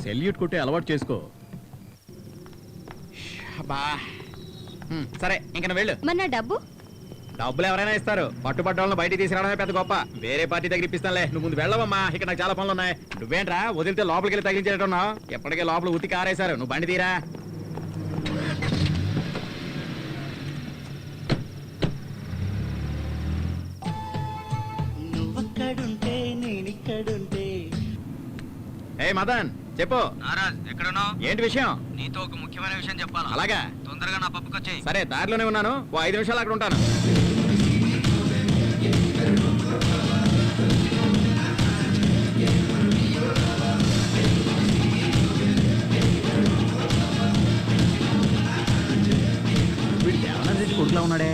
Salute కొట్టే అలవాటు చేసుకో. సరే ఇంక వెళ్ళు. మన డబ్బు డబ్బులు ఎవరైనా ఇస్తారు, పట్టుబడ్డ వాళ్ళని బయటికి తీసుకురావడమే పెద్ద గొప్ప. వేరే పార్టీ దగ్గర ఇప్పిస్తానులే, నువ్వు ముందు వెళ్ళవమ్మా, ఇక్కడ నాకు చాలా పనులు ఉన్నాయి. నువ్వేంట్రా వదిలితే లోపలికి వెళ్ళి తగిలించేటట్టున్నావు? ఎప్పటికే లోపల ఉతికి ఆరేశారు, నువ్వు బండి తీరా. ఏ మదన్ చెప్పు. నారాజ్ ఎక్కడున్నావు? ఏంటి విషయం? నీతో ఒక ముఖ్యమైన విషయం చెప్పాలా? అలాగా, తొందరగా నా పప్పుకి వచ్చేయ్. సరే దారిలోనే ఉన్నాను, ఓ 5 నిమిషాలు అక్కడ ఉంటాను. వీడు దేవనాథ్ రెడ్డి కొడుకులా ఉన్నాడే,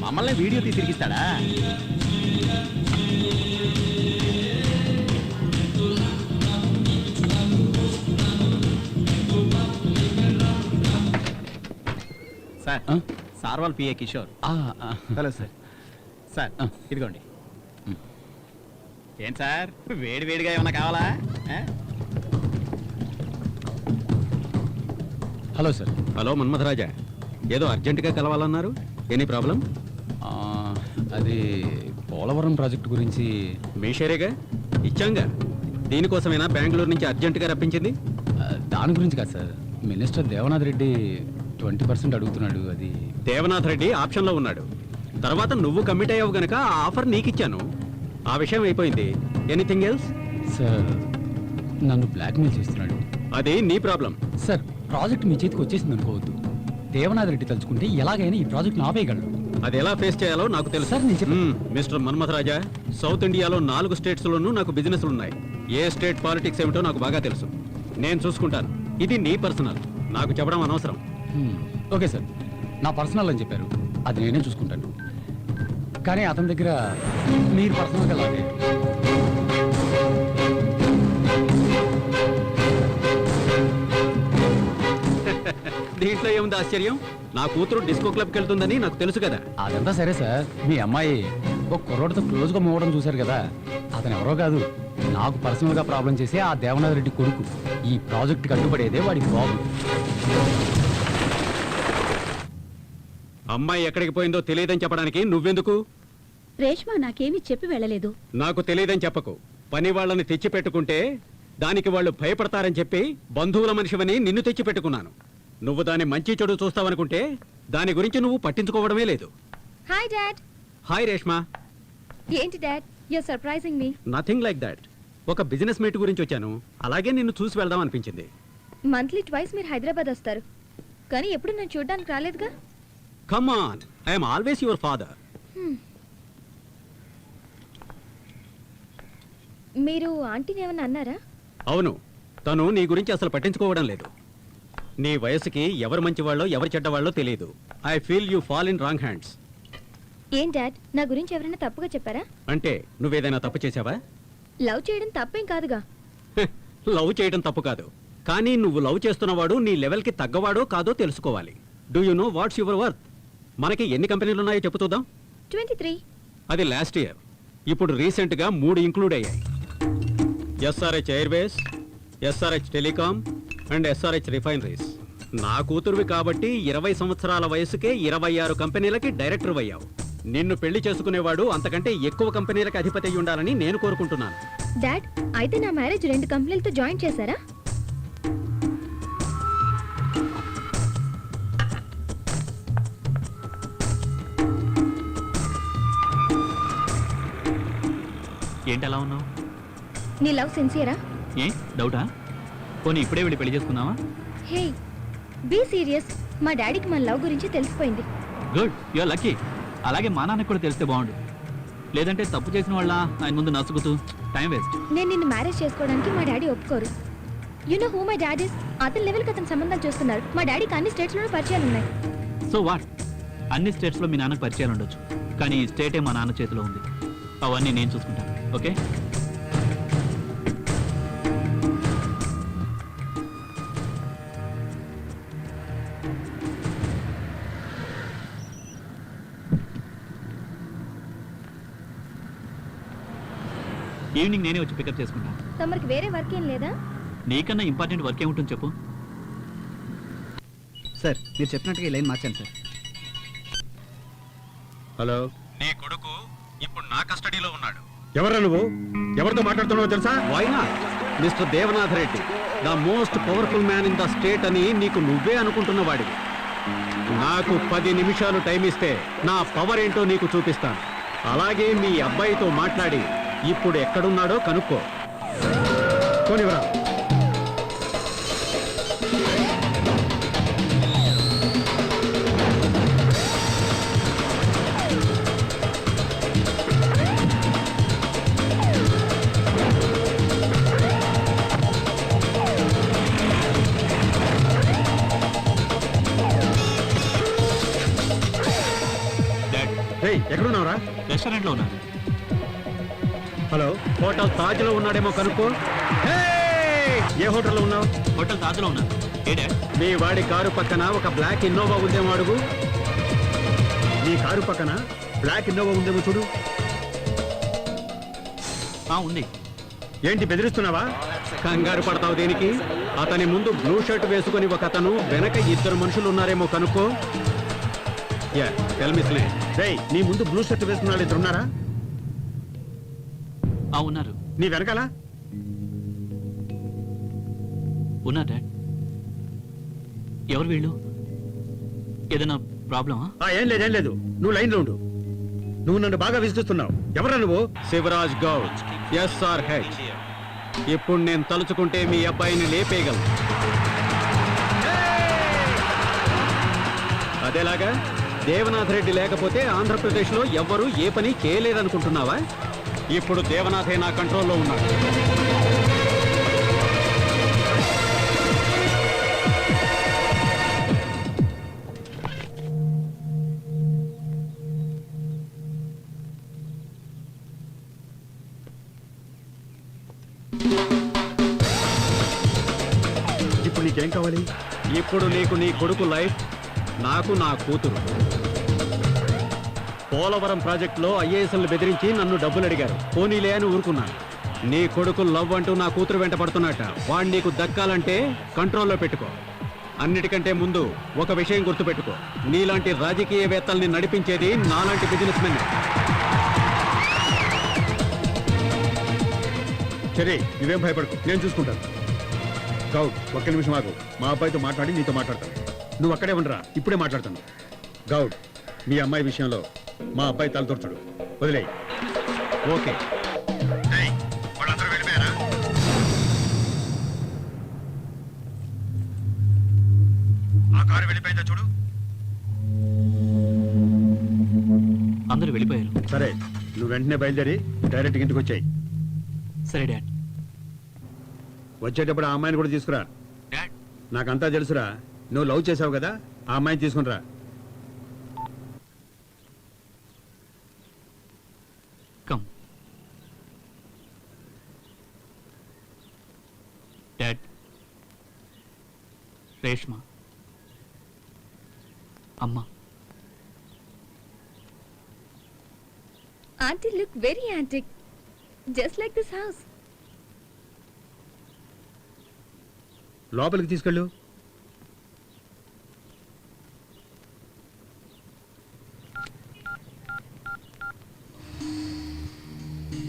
మమ్మల్ని వీడియో తీసి తిరిగిస్తాడా? సార్, సార్ వాళ్ళ PA Kishore. Hello sir. Sir ఇదిగోండి. ఏం సార్, వేడి వేడిగా ఏమన్నా కావాలా? Hello sir. హలో మన్మథరాజా, ఏదో అర్జెంటుగా కలవాలన్నారు, ఎనీ ప్రాబ్లం? అది పోలవరం ప్రాజెక్టు గురించి. మీ షేరేగా ఇచ్చాంగా, దీనికోసమేనా బెంగళూరు నుంచి అర్జెంటుగా రప్పించింది? దాని గురించి కాదు సార్, మినిస్టర్ దేవనాథ్ రెడ్డి 20% అడుగుతున్నాడు. అది దేవనాథ్ రెడ్డి ఆప్షన్లో ఉన్నాడు, తర్వాత నువ్వు కమిట్ అయ్యావు గనక ఆ ఆఫర్ నీకిచ్చాను. ఆ విషయం అయిపోయింది. Anything else? సార్ నన్ను బ్లాక్మెయిల్ చేస్తున్నాడు. అది నీ ప్రాబ్లం. సార్ ప్రాజెక్ట్ మీ చేతికి వచ్చేసింది అనుకోవద్దు. దేవనాథ్ రెడ్డి తలుచుకుంటే ఎలాగైనా ఈ ప్రాజెక్ట్ని ఆపేయగలడు. అది ఎలా ఫేస్ చేయాలో నాకు తెలుసు. సార్ నేను మిస్టర్ మన్మథరాజా, సౌత్ ఇండియాలో 4 స్టేట్స్లోనూ నాకు బిజినెస్లు ఉన్నాయి. ఏ స్టేట్ పాలిటిక్స్ ఏమిటో నాకు బాగా తెలుసు, నేను చూసుకుంటాను. ఇది నీ పర్సనల్, నాకు చెప్పడం అనవసరం. ఓకే సార్, నా పర్సనల్ అని చెప్పారు, అది నేనే చూసుకుంటాను. కానీ అతని దగ్గర మీరు పర్సనల్గా లాగే. దీంట్లో ఏముంది ఆశ్చర్యం? నా కూతురు డిస్కో క్లబ్కి వెళ్తుందని నాకు తెలుసు కదా. అదంతా సరే సార్, మీ అమ్మాయి ఒక కుర్రోడితో క్లోజ్గా మూవడం చూశారు కదా, అతను ఎవరో కాదు, నాకు పర్సనల్గా ప్రాబ్లం చేసే ఆ దేవనాథ్ రెడ్డి కొడుకు. ఈ ప్రాజెక్ట్కి అడ్డుపడేదే వాడి ప్రాబ్లం. అమ్మాయి ఎక్కడికి పోయిందో తెలియదని చెప్పడానికి నువ్వెందుకు? రేష్మా నాకేమీ చెప్పి వెళ్ళలేదు. నాకు తెలియదని చెప్పకు. పని వాళ్ళని తెచ్చి పెట్టుకుంటే దానికి వాళ్ళు భయపడతారని చెప్పి బంధువుల మనిషివని నిన్ను తెచ్చి పెట్టుకున్నాను. నువ్వు దాని మంచి చెడు చూస్తావనుకుంటే దాని గురించి నువ్వు పట్టించుకోవడమే లేదు. Hi dad. హాయ్ రేష్మా. ఏంటి dad, you are surprising me. Nothing like that. ఒక బిజినెస్ మీట్ గురించి వచ్చాను, అలాగే నిన్ను చూసి వెళ్దాం అనిపించింది. మంత్లీ ట్వైస్ మీరు హైదరాబాద్ వస్తారు, కానీ ఎప్పుడు నేను చూడడానికి రాలేదుగా. Come on, I am always your father. మీరు ఆంటీని ఏమన్నా అన్నారా? అవును, తను నీ గురించి అసలు పట్టించుకోవడం లేదు. నీ వయసుకి ఎవరు మంచివాళ్ళో ఎవరు చెడ్డవాళ్ళో తెలియదు. I feel you fall in wrong hands. ఏం డాడ్, నా గురించి ఎవరైనా తప్పుగా చెప్పారా? అంటే నువ్వేదైనా తప్పు చేసావా? లవ్ చేయడం తప్పేం కాదుగా. లవ్ చేయడం తప్పు కాదు, కానీ నువ్వు లవ్ చేస్తున్నవాడు నీ లెవెల్కి తగ్గవాడో కాదో తెలుసుకోవాలి. Do you know what's your worth? మనకి ఎన్ని కంపెనీలు ఉన్నాయో చెప్పు చూద్దాం. 23. అది లాస్ట్ ఇయర్. ఇప్పుడు రీసెంట్గా 3 ఇంక్లూడ్ అయ్యాయి. SRH Airways, SRH telecom and SRH refineries. నా కూతురువి కాబట్టి 20 సంవత్సరాల వయసుకే 26 కంపెనీలకి డైరెక్టర్ అయ్యావు. నిన్ను పెళ్లి చేసుకునేవాడు అంతకంటే ఎక్కువ కంపెనీలకు అధిపతి అయి ఉండాలని నేను కోరుకుంటున్నాను. డాడ్, అయితే నా మ్యారేజ్ 2 కంపెనీలతో జాయిన్ చేశారా? ఏంటి అలా ఉన్నావు? నీ లవ్ సిన్సియరా? ఏ డౌటా? పోనీ ఇప్పుడే వెళ్ళి పెళ్లి చేసుకుందామా? హే బీ సీరియస్, మా డాడీకి మన లవ్ గురించి తెలిసిపోయింది. Good, you are lucky. అలాగే మా నాన్నకు కూడా తెలిస్తే బాగుండు, లేదంటే తప్పు చేసిన వాళ్ళ ఆయన ముందు నసుకుతూ టైం వేస్ట్. నేను నిన్ను మ్యారేజ్ చేసుకోవడానికి మా డాడీ ఒప్పుకోరు. You know who my daddy is? అతని లెవెల్కి అతను సంబంధాలు చూస్తున్నారు. మా డాడీకి అన్ని స్టేట్స్లోనూ పరిచయాలు ఉన్నాయి. So what? అన్ని స్టేట్స్లో మీ నాన్నకు పరిచయాలు ఉండొచ్చు, కానీ ఈ స్టేటే మా నాన్న చేతిలో ఉంది. అవన్నీ నేను చూసుకుంటాను. ఓకే? ఈవినింగ్ నేనే వచ్చి పికప్ చేసుకుంటాను. తమరికి వేరే వర్క్ ఏం లేదా? నీకన్నా ఇంపార్టెంట్ వర్క్ ఏముంటుంది చెప్పు. సార్ మీరు చెప్పినట్టుగా ఈ లైన్ మార్చాను సార్. హలో, నీ కొడుకు ఇప్పుడు నా కస్టడీలో ఉన్నాడు. ఎవరా నువ్వు? ఎవరితో మాట్లాడుతున్నావో తెలుసా? వైనా mister Devanath Reddy, the most powerful man in the state అని నీకు నువ్వే అనుకుంటున్న వాడివి. నాకు 10 నిమిషాలు టైం ఇస్తే నా పవర్ ఏంటో నీకు చూపిస్తాను. అలాగే మీ అబ్బాయితో మాట్లాడి ఇప్పుడు ఎక్కడున్నాడో కనుక్కో. పోనివరా. ఎక్కడున్నావురా? రెస్టారెంట్ లో ఉన్నాను. హలో, హోటల్ తాజ్ లో ఉన్నాడేమో కనుక్కో. ఏ హోటల్లో ఉన్నావు? హోటల్ తాజ్ లో ఉన్నాను. ఏ డాడ్? మీ వాడి కారు పక్కన ఒక బ్లాక్ ఇన్నోవా ఉందేమో అడుగు. నీ కారు పక్కన బ్లాక్ ఇన్నోవా ఉందేమో చూడు. ఉంది. ఏంటి బెదిరిస్తున్నావా? కంగారు పడతావు దేనికి? అతని ముందు బ్లూ షర్ట్ వేసుకుని ఒక అతను, వెనక 2 మనుషులు ఉన్నారేమో కనుక్కో. నీ ముందు బ్లూ షర్ట్ వేసుకున్న వాళ్ళు 2 ఉన్నారా? ఉన్నారు. నీ వెనకాల ఉన్నారు డాడ్. ఎవరు వీళ్ళు? ఏదైనా ప్రాబ్లమా? ఏం లేదు. నువ్వు లైన్ లో ఉండు. నువ్వు నన్ను బాగా విసిస్తున్నావు. ఎవరా నువ్వు? శివరాజ్ గౌడ్, SRH. ఇప్పుడు నేను తలుచుకుంటే మీ అబ్బాయిని లేపేయగలను. అదేలాగా దేవనాథ్ రెడ్డి లేకపోతే ఆంధ్రప్రదేశ్ లో ఎవ్వరూ ఏ పని చేయలేదనుకుంటున్నావా? ఇప్పుడు దేవనాథే నా కంట్రోల్లో ఉన్నాడు. ఇప్పుడు నీకేం కావాలి? ఇప్పుడు నీకు నీ కొడుకు లైఫ్, నాకు నా కూతురు. పోలవరం ప్రాజెక్టులో IASలను బెదిరించి నన్ను డబ్బులు అడిగారు. పోనీలే అని ఊరుకున్నాను. నీ కొడుకు లవ్ అంటూ నా కూతురు వెంట పడుతున్నట్ట. వాడు నీకు దక్కాలంటే కంట్రోల్లో పెట్టుకో. అన్నిటికంటే ముందు ఒక విషయం గుర్తుపెట్టుకో, నీలాంటి రాజకీయవేత్తల్ని నడిపించేది నాలాంటి బిజినెస్ మెన్. సరే, నువ్వేం భయపడకు, నేను చూసుకుంటాను. గౌడ్, 1 నిమిషం ఆగు. మా అబ్బాయితో మాట్లాడి నీతో మాట్లాడతాను. నువ్వు అక్కడే ఉండరా, ఇప్పుడే మాట్లాడతాను. గౌడ్, మీ అమ్మాయి విషయంలో మా అబ్బాయి తలదొరచడు, వదిలే. ఓకే. వాళ్ళందరూ వెళ్ళిపోయారా? ఆ కారు వెళ్ళిపోయిందా చూడు. అందరూ వెళ్ళిపోయారు. సరే, నువ్వు వెంటనే బయలుదేరి డైరెక్ట్ ఇంటికి వచ్చాయి. సరే డాడ్. వచ్చేటప్పుడు ఆ అమ్మాయిని కూడా తీసుకురా. డాడ్, నాకంతా తెలుసురా. నువ్వు లవ్ చేసావు కదా, ఆ అమ్మాయిని తీసుకునిరా. కమ్. డాడ్, రేష్మ, అమ్మ. Auntie look very antique, just like this house. లోపలికి తీసుకెళ్ళు.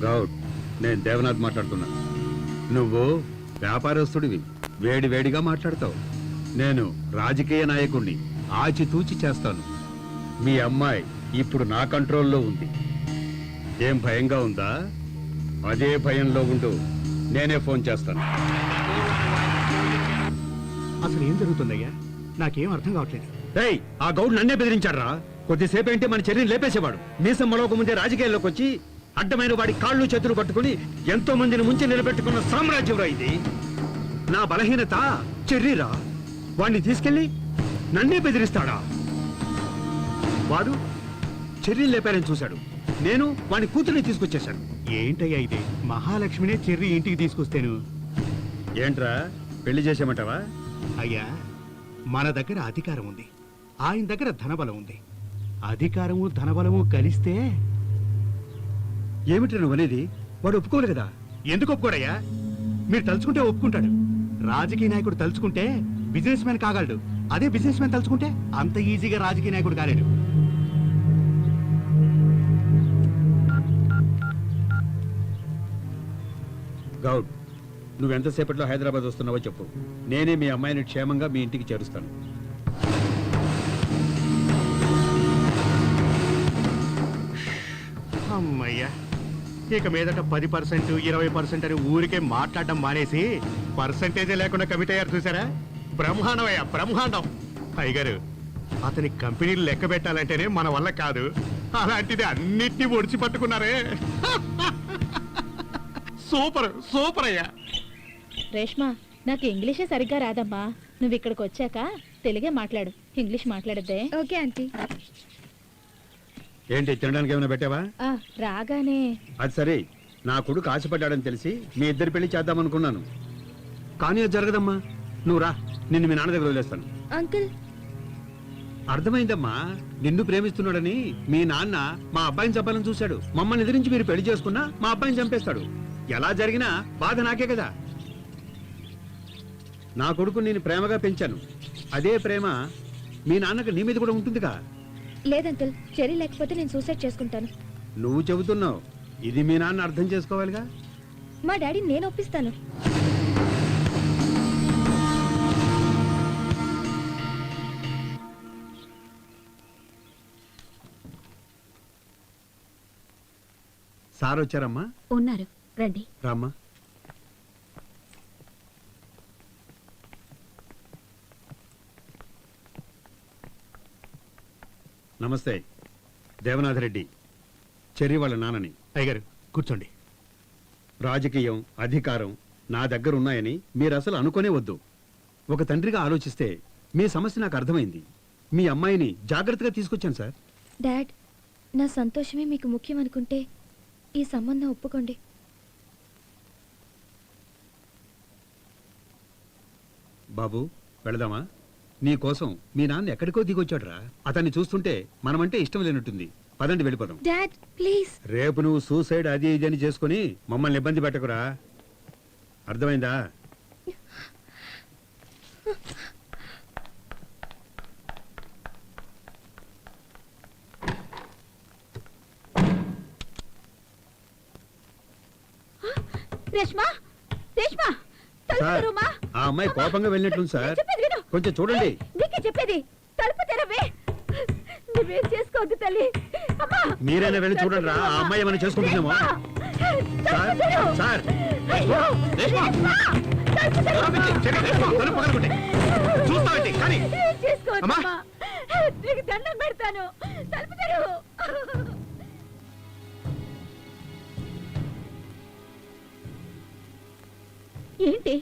గౌడ్, నేను దేవనాథ్ మాట్లాడుతున్నా. నువ్వు వ్యాపారస్తుడివి, వేడివేడిగా మాట్లాడతావు. నేను రాజకీయ నాయకుడిని, ఆచితూచి చేస్తాను. మీ అమ్మాయి ఇప్పుడు నా కంట్రోల్లో ఉంది. ఏం భయంగా ఉందా? అదే భయంలో ఉండు, నేనే ఫోన్ చేస్తాను. అసలు ఏం జరుగుతుందయ్యా? నాకేం అర్థం కావట్లేదు. రేయ్, ఆ గౌడ్ నన్నే బెదిరించాడ్రా. కొద్దిసేపు ఏంటి మన చర్యను లేపేసేవాడు. మీసం మరొక ముందే రాజకీయాల్లోకి వచ్చి అడ్డమైన వాడి కాళ్ళు చేతులు పట్టుకుని ఎంతో మందిని ముంచి నిలబెట్టుకున్న సామ్రాజ్యంరా ఇది. నా బలహీనత చెర్రీరా. వాడిని తీసుకెళ్లి నన్నే బెదిరిస్తాడా? వాడు చెర్రీని లేపారని చూశాడు, నేను వాడి కూతుర్ని తీసుకొచ్చేశాను. ఏంటయ్యా ఇది? మహాలక్ష్మినే చెర్రి ఇంటికి తీసుకొస్తేను. ఏంట్రా, పెళ్లి చేసేమంటావా? అయ్యా, మన దగ్గర అధికారం ఉంది, ఆయన దగ్గర ధనబలం ఉంది. అధికారము ధనబలము కలిస్తే ఏమిటి నువ్వు అనేది? వాడు ఒప్పుకోరు కదా. ఎందుకు ఒప్పుకోడయ్యా? మీరు తలుచుకుంటే ఒప్పుకుంటాడు. రాజకీయ నాయకుడు తలుచుకుంటే బిజినెస్ మ్యాన్ కాగలడు. అదే బిజినెస్ మ్యాన్ తలుచుకుంటే అంత ఈజీగా రాజకీయ నాయకుడు కాలేడు. గౌడ్, నువ్వెంతసేపట్లో హైదరాబాద్ వస్తున్నావో చెప్పు. నేనే మీ అమ్మాయిని క్షేమంగా మీ ఇంటికి చేరుస్తాను. అమ్మయ్యా, ఇక మీదట 10%, 20% అని ఊరికే మాట్లాడడం మానేసి పర్సంటేజే లేకుండా కమిట్ అయ్యారు చూసారా? బ్రహ్మాండం అయ్యా, బ్రహ్మాండం. అయ్యగారు, అతని కంపెనీలు లెక్క పెట్టాలంటేనే మన వల్ల కాదు, అలాంటిది అన్నిటినీ ఒడిచి పట్టుకున్నారే. సూపర్ సూపర్ అయ్యా. రేష్మా, నాకు ఇంగ్లీషే సరిగ్గా రాదమ్మా. నువ్వు ఇక్కడికి వచ్చాక తెలుగే మాట్లాడు, ఇంగ్లీష్ మాట్లాడద్దే. Okay aunty. ఏంటి, తినడానికి ఏమైనా పెట్టావా? రాగానే. అది సరే, నా కొడుకు ఆశపడ్డాడని తెలిసి మీ ఇద్దరి పెళ్లి చేద్దామనుకున్నాను, కానీ అది జరగదమ్మా. నువ్వు రా, నిన్ను మీ నాన్న దగ్గర వదిలేస్తాను. అంకుల్, అర్థమైందమ్మా, నిన్ను ప్రేమిస్తున్నాడని మీ నాన్న మా అబ్బాయిని చంపాలని చూశాడు. మమ్మల్ని ఎదిరించి మీరు పెళ్లి చేసుకున్నా మా అబ్బాయిని చంపేస్తాడు. ఎలా జరిగినా బాధ నాకే కదా. నా కొడుకు నేను ప్రేమగా పెంచాను, అదే ప్రేమ మీ నాన్నకు నీ మీద కూడా ఉంటుందిగా. లేదంకుల్, చెర్రీ లేకపోతే నేను సూసైడ్ చేసుకుంటాను. నువ్వు చెబుతున్నావు, ఇది మీ నాన్న అర్థం చేసుకోవాలిగా. మా డాడీ నేను ఒప్పిస్తాను. సార్ వచ్చారమ్మా? ఉన్నారు, రండి. రామ్మా. నమస్తే, దేవనాథరెడ్డి, చెర్రి వాళ్ళ నాన్నని. అయ్యగారు కూర్చోండి. రాజకీయం, అధికారం నా దగ్గర ఉన్నాయని మీరు అసలు అనుకోనే వద్దు. ఒక తండ్రిగా ఆలోచిస్తే మీ సమస్య నాకు అర్థమైంది. మీ అమ్మాయిని జాగ్రత్తగా తీసుకొచ్చాను సార్. డాడ్, నా సంతోషమే మీకు ముఖ్యం అనుకుంటే ఈ సంబంధం ఒప్పుకోండి. బాబు, వెళదామా? నీ కోసం మీ నాన్న ఎక్కడికో దిగొచ్చాడురా. అతన్ని చూస్తుంటే మనమంటే ఇష్టం లేనట్టుంది. పదండి, వెళ్ళిపోదాం. Dad please. రేపు నువ్వు సూసైడ్ అది ఇది అని చేసుకుని మమ్మల్ని ఇబ్బంది పెట్టకురా, అర్థమైందా? రేష్మా, రేష్మా, సార్, ఆ అమ్మాయి కోపంగా వెళ్ళినట్టుంది సార్, కొంచెం చూడండి. నీకే చెప్పేది, తలుపు తెరవే. నువ్వేం చేసుకోవద్దు తల్లి. మీరైనా వెళ్ళి చూడండి రా, ఆ అమ్మాయి ఏమైనా చేసుకుంటుందేమో. సార్, సార్, చూస్తామండి కానీ చేసుకోవద్దమ్మా. నీకు దండం పెడతాను, తలుపు తెరువు. ఏంటి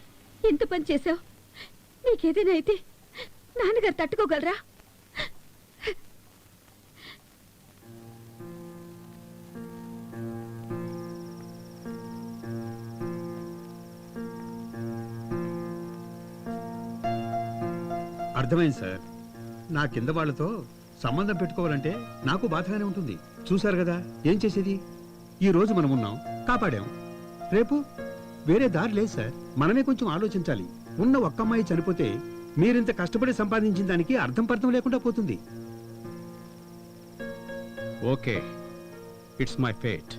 ఎంత పని చేసావు? నీకేదైనా అయితే నాన్నగారు తట్టుకోగలరా? అర్థమైంది సార్. నా కింద వాళ్ళతో సంబంధం పెట్టుకోవాలంటే నాకు బాధగానే ఉంటుంది. చూశారు కదా ఏం చేసేది. ఈ రోజు మనం ఉన్నాం, కాపాడాం. రేపు వేరే దారి లేదు సార్. మనమే కొంచెం ఆలోచించాలి. ఉన్న ఒక్క అమ్మాయి చనిపోతే మీరింత కష్టపడి సంపాదించిన దానికి అర్థం పర్థం లేకుండా పోతుంది. Okay, it's my fate.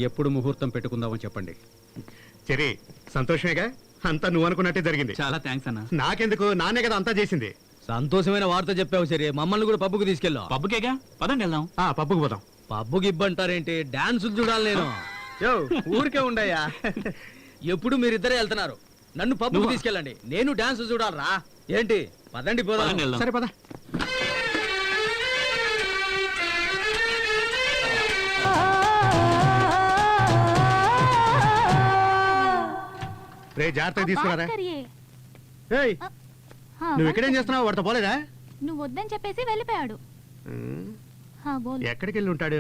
ఎప్పుడు ముహూర్తం పెట్టుకుందామని చెప్పండి. చెరీ, సంతోషమేగా? అంతా నువ్వు అనుకున్నట్టే జరిగింది. చాలా థ్యాంక్స్ అన్న. నాకెందుకు, నానే కదా అంతా చేసింది. సంతోషమైన వార్త చెప్పావు సరే. మమ్మల్ని కూడా పబ్బుకు తీసుకెళ్ళావు. పబ్బుకేగా, పదండి వెళ్దాం. పప్పుకు పోదాం. పబ్బుకి ఇబ్బంటారేంటి? డాన్సులు చూడాలి నేను. యో, ఊరికే ఉండయ్యా. ఎప్పుడు మీరిద్దరే వెళ్తున్నారు, నన్ను పబ్బుకు నువ్వా? తీసుకెళ్ళండి. నేను డాన్స్ చూడాలరా. ఏంటి, పదండి పోదాం. పదండి వెళ్దాం. సరే పద. రే, జాగ్రత్తగా తీసుకురారా. ఏయ్, నువ్వు ఇక్కడేం చేస్తున్నావు? వాడితో పోలేదా? నువ్వు వద్దని చెప్పేసి వెళ్ళిపోయాడు. బోల్. ఎక్కడికి వెళ్ళి ఉంటాడు?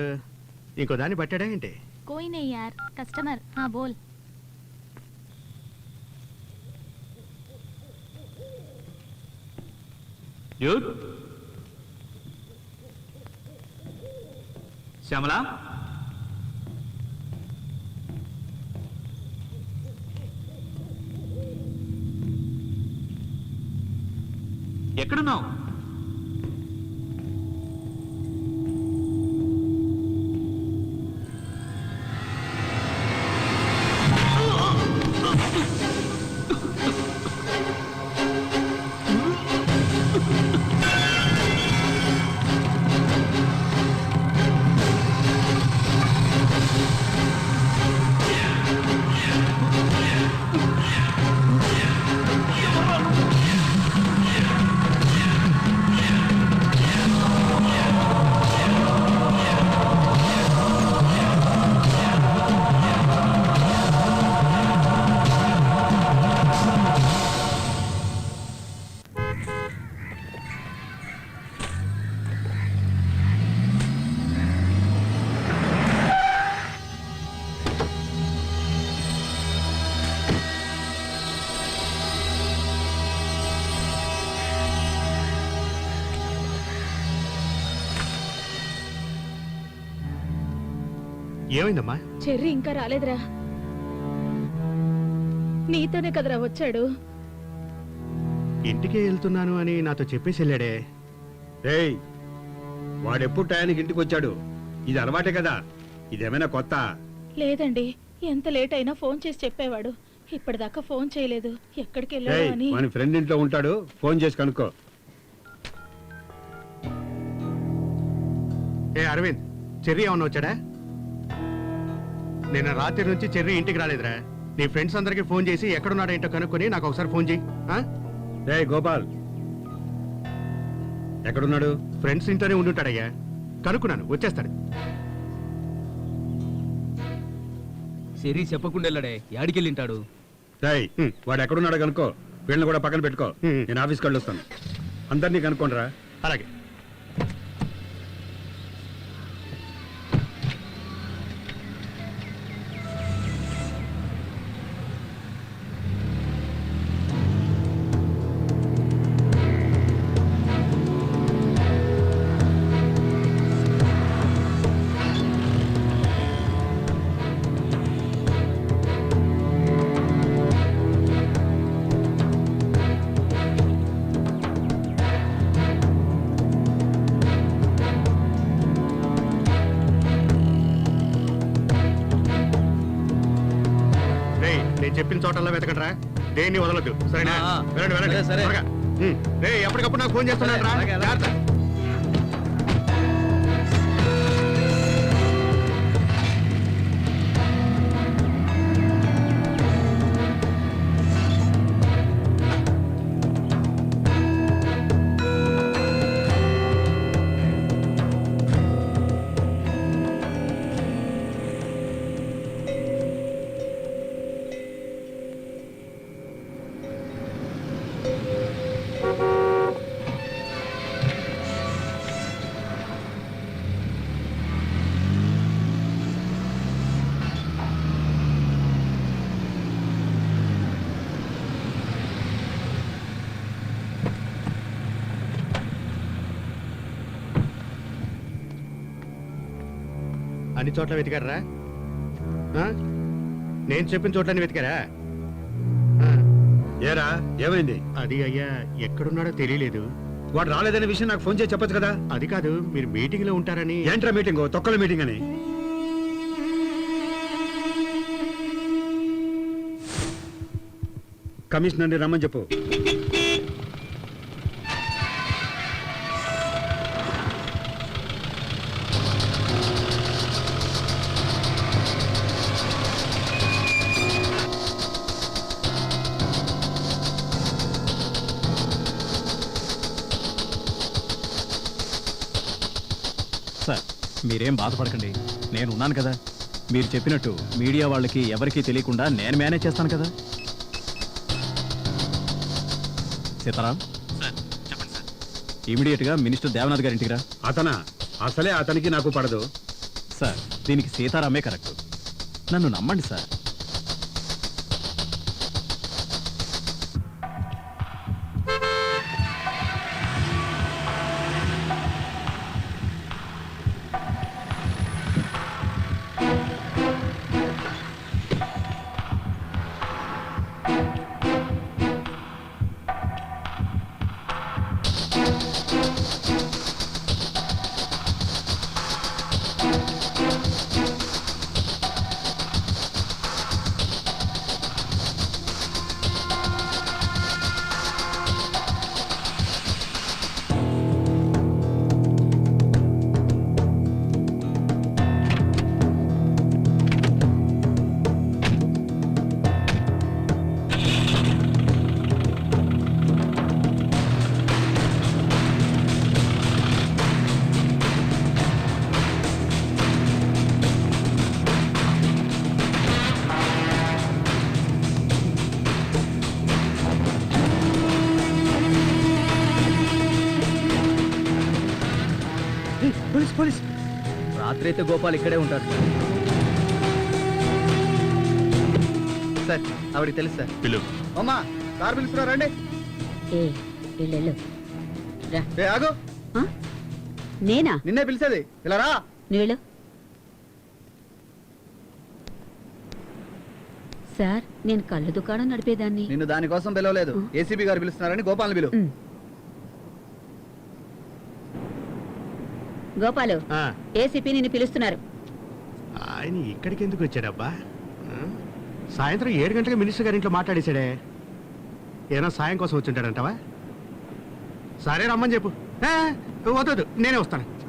ఇంకో దాన్ని పట్టాడా ఏంటి? कोई नहीं यार, कस्टमर. हाँ बोल. డ్యూడ్, శ్యామల ఎక్కడున్నావు? ఏమైందమ్మా? చెర్రీ ఇంకా రాలేదురా. నీతోనే కదరా వచ్చాడు. ఇంటికే వెళ్తున్నాను అని నాతో చెప్పేసి వెళ్ళాడే. ఏయ్, వాడెప్పుడు టయానికి ఇంటికి వచ్చాడు? ఇది అలవాటే కదా, ఇదేమైనా కొత్త? లేదండి, ఎంత లేట్ అయినా ఫోన్ చేసి చెప్పేవాడు. ఇప్పటిదాకా ఫోన్ చేయలేదు. ఎక్కడికి వెళ్ళాడు ఏయ్, అని. మన ఫ్రెండ్ ఇంట్లో ఉంటాడు, ఫోన్ చేసి కనుక్కో. ఏ అరవింద్, చెర్రీ ఏమన్నా వచ్చాడా? నిన్న రాత్రి నుంచి చెర్రీ ఇంటికి రాలేదురా. నీ ఫ్రెండ్స్ అందరికి ఫోన్ చేసి ఎక్కడున్నాడో ఏంటో కనుక్కొని నాకు ఒకసారి ఫోన్ చేయి. రే గోపాల్, ఎక్కడున్నాడు? ఫ్రెండ్స్ ఇంట్లోనే ఉండుంటాడయ్యా. కనుక్కున్నాను, వచ్చేస్తాడు. సిరి చెప్పకుండా వెళ్ళాడే, యాడికెళ్ళింటాడు? వాడు ఎక్కడున్నాడో కనుక్కో. వీళ్ళని కూడా పక్కన పెట్టుకో. నేను ఆఫీస్కి వెళ్ళొస్తాను. అందరినీ కనుక్కోండిరా. అలాగే. నేను చెప్పిన చోటల్లో వెతకండిరా, దేన్ని వదలొద్దు. సరేనా? వెళ్ళండి వెళ్ళండి. సరే. త్వరగా. రేయ్, ఎప్పటికప్పుడు నాకు ఫోన్ చేస్తున్నాను రా. జాగ్రత్త. అన్ని చోట్ల వెతికారా? నేను చెప్పిన చోట్లన్నీ వెతికారా? ఏరా, ఏమైంది? అది అయ్యా, ఎక్కడున్నాడో తెలియలేదు. వాడు రాలేదనే విషయం నాకు ఫోన్ చేసి చెప్పొచ్చు కదా. అది కాదు, మీరు మీటింగ్ లో ఉంటారని. ఏంట్రా మీటింగ్? తొక్కల మీటింగ్ అని. కమిషనర్ని రమ్మని చెప్పు. సార్, మీరేం బాధపడకండి, నేను ఉన్నాను కదా. మీరు చెప్పినట్టు మీడియా వాళ్ళకి ఎవరికీ తెలియకుండా నేను మేనేజ్ చేస్తాను కదా. సీతారాం, చెప్పండి సార్. ఇమీడియట్గా మినిస్టర్ దేవనాథ్ గారి ఇంటికి రా. అతనా? అసలే అతనికి నాకు పడదు. సార్, దీనికి సీతారామే కరెక్ట్. నన్ను నమ్మండి సార్. రాత్రి అయితే గోపాల్ ఇక్కడే ఉంటాడు సార్ ఆవిడకి తెలుసు సార్ పిలు అమ్మా సార్ పిలుస్తున్నారు రండి ఏ ఆగు నేనా నిన్నే పిలిచేది ఇలా రా నువ్వు సార్ నేను కళ్ళు దుకాణం నడిపేదాన్ని నిన్ను దానికోసం పిలవలేదు ఏసీబీ గారు పిలుస్తున్నారని గోపాల్ని పిలువు గోపాలు ఏసీపీ నిన్ను పిలుస్తున్నారు ఆయన ఇక్కడికి ఎందుకు వచ్చాడబ్బా సాయంత్రం 7 గంటలకు మినిస్టర్ గారి ఇంట్లో మాట్లాడేశాడే ఏమైనా సాయం కోసం వచ్చుంటాడంటావా సరే రమ్మని చెప్పు వద్దు నేనే వస్తాను